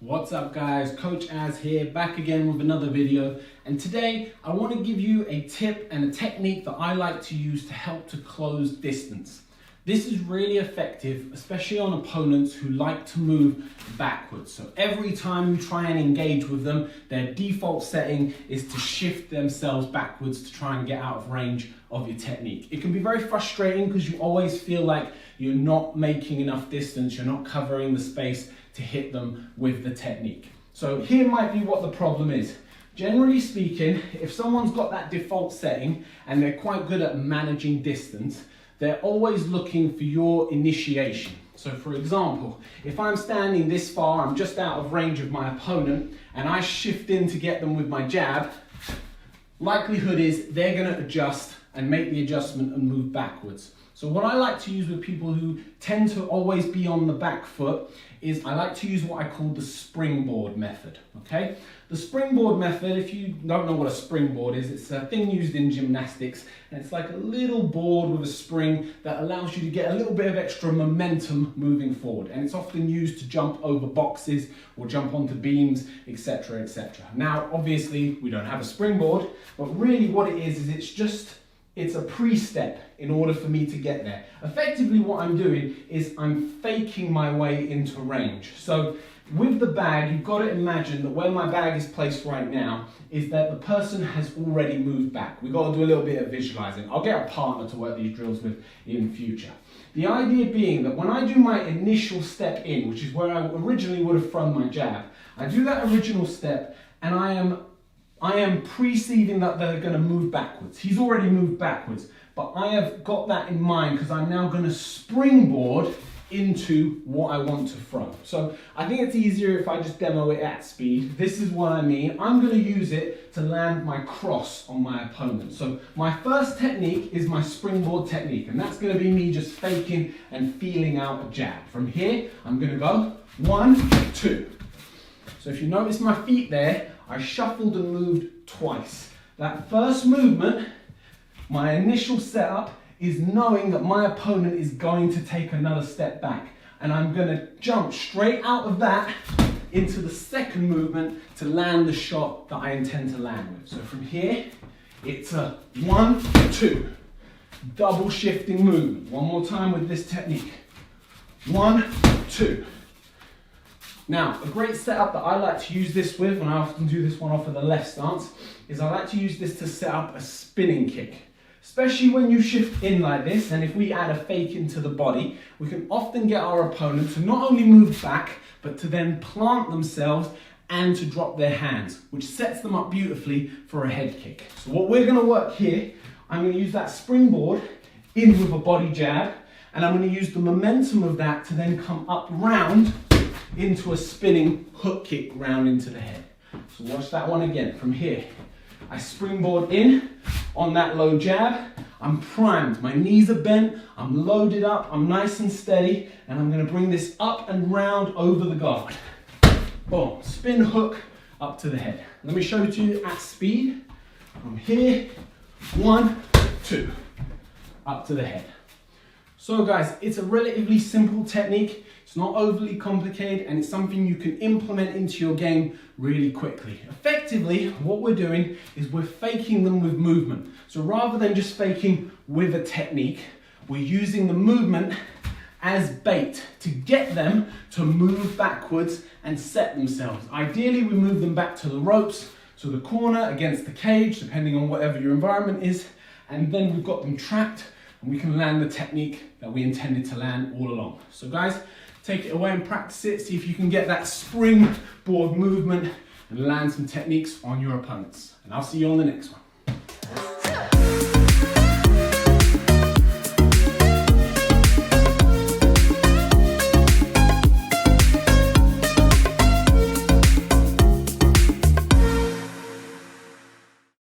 What's up guys, Coach Az here, back again with another video, and today I want to give you a tip and a technique that I like to use to help to close distance. This is really effective, especially on opponents who like to move backwards. So every time you try and engage with them, their default setting is to shift themselves backwards to try and get out of range of your technique. It can be very frustrating because you always feel like you're not making enough distance, you're not covering the space to hit them with the technique. So here might be what the problem is. Generally speaking, if someone's got that default setting and they're quite good at managing distance, they're always looking for your initiation. So for example, if I'm standing this far, I'm just out of range of my opponent, and I shift in to get them with my jab, likelihood is they're gonna adjust and make the adjustment and move backwards. So what I like to use with people who tend to always be on the back foot is I like to use what I call the springboard method, okay? The springboard method, if you don't know what a springboard is, it's a thing used in gymnastics, and it's like a little board with a spring that allows you to get a little bit of extra momentum moving forward, and it's often used to jump over boxes or jump onto beams, etc., etc. Now, obviously, we don't have a springboard, but really what it is it's a pre-step in order for me to get there. Effectively what I'm doing is I'm faking my way into range. So with the bag, you've got to imagine that where my bag is placed right now is that the person has already moved back. We've got to do a little bit of visualizing. I'll get a partner to work these drills with in future. The idea being that when I do my initial step in, which is where I originally would have thrown my jab, I do that original step and I am perceiving that they're going to move backwards. He's already moved backwards, but I have got that in mind because I'm now going to springboard into what I want to throw. So I think it's easier if I just demo it at speed. This is what I mean. I'm going to use it to land my cross on my opponent. So my first technique is my springboard technique, and that's going to be me just faking and feeling out a jab. From here, I'm going to go 1, 2. So if you notice my feet there, I shuffled and moved twice. That first movement, my initial setup, is knowing that my opponent is going to take another step back. And I'm going to jump straight out of that into the second movement to land the shot that I intend to land with. So from here, it's a 1, 2. Double shifting movement. One more time with this technique. 1, 2. Now, a great setup that I like to use this with, and I often do this one off of the left stance, is I like to use this to set up a spinning kick. Especially when you shift in like this, and if we add a fake into the body, we can often get our opponent to not only move back, but to then plant themselves and to drop their hands, which sets them up beautifully for a head kick. So what we're gonna work here, I'm gonna use that springboard in with a body jab, and I'm gonna use the momentum of that to then come up round into a spinning hook kick round into the head. So watch that one again. From here, I springboard in on that low jab. I'm primed, my knees are bent, I'm loaded up, I'm nice and steady, and I'm going to bring this up and round over the guard. Boom, spin hook up to the head. Let me show it to you at speed. From here, 1, 2, up to the head. So guys, it's a relatively simple technique. It's not overly complicated, and it's something you can implement into your game really quickly. Effectively, what we're doing is we're faking them with movement. So rather than just faking with a technique, we're using the movement as bait to get them to move backwards and set themselves. Ideally, we move them back to the ropes, so the corner against the cage, depending on whatever your environment is, and then we've got them trapped, and we can land the technique that we intended to land all along. So guys, take it away and practice it. See if you can get that springboard movement and land some techniques on your opponents. And I'll see you on the next one.